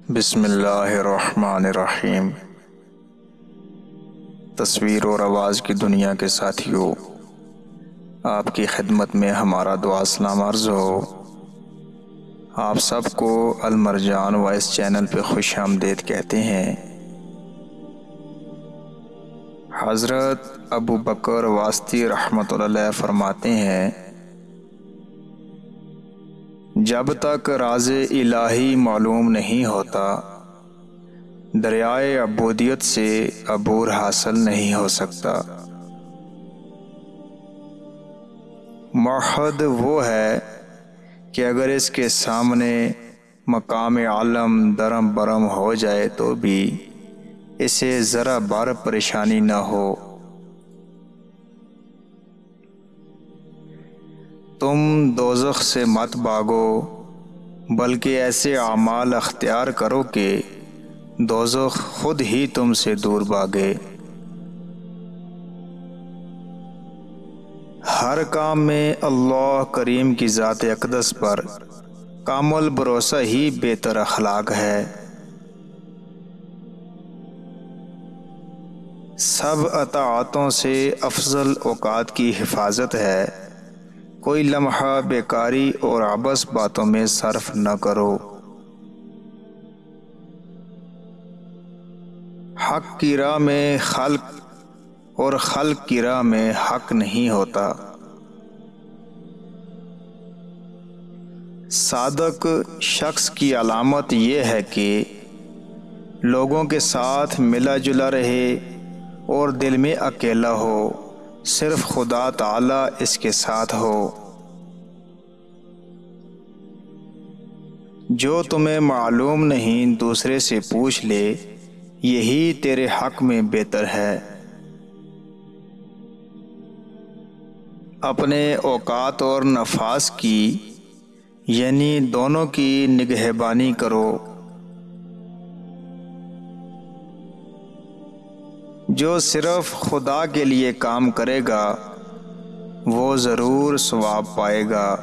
بسم اللہ الرحمن الرحیم۔ تصویر اور آواز کی دنیا کے ساتھیوں، آپ کی خدمت میں ہمارا دعا سلام عرض ہو۔ آپ سب کو المرجان وائس چینل پہ خوش آمدید کہتے ہیں۔ حضرت ابو بکر واسطی رحمۃ اللہ علیہ فرماتے ہیں، جب تک راز الہی معلوم نہیں ہوتا، دریائے عبودیت سے عبور حاصل نہیں ہو سکتا۔ موحد وہ ہے کہ اگر اس کے سامنے مقام عالم درم برم ہو جائے تو بھی اسے ذرا بار پریشانی نہ ہو۔ تم دوزخ سے مت بھاگو، بلکہ ایسے اعمال اختیار کرو کہ دوزخ خود ہی تم سے دور بھاگے۔ ہر کام میں اللہ کریم کی ذات اقدس پر کامل بھروسہ ہی بہتر اخلاق ہے۔ سب اطاعتوں سے افضل اوقات کی حفاظت ہے۔ کوئی لمحہ بیکاری اور عبث باتوں میں صرف نہ کرو۔ حق کی راہ میں خلق اور خلق کی راہ میں حق نہیں ہوتا۔ صادق شخص کی علامت یہ ہے کہ لوگوں کے ساتھ ملا جلا رہے اور دل میں اکیلا ہو، صرف خدا تعالی اس کے ساتھ ہو۔ جو تمہیں معلوم نہیں دوسرے سے پوچھ لے، یہی تیرے حق میں بہتر ہے۔ اپنے اوقات اور نفاس کی یعنی دونوں کی نگہبانی کرو۔ جو صرف خدا کے لیے کام کرے گا وہ ضرور ثواب پائے گا۔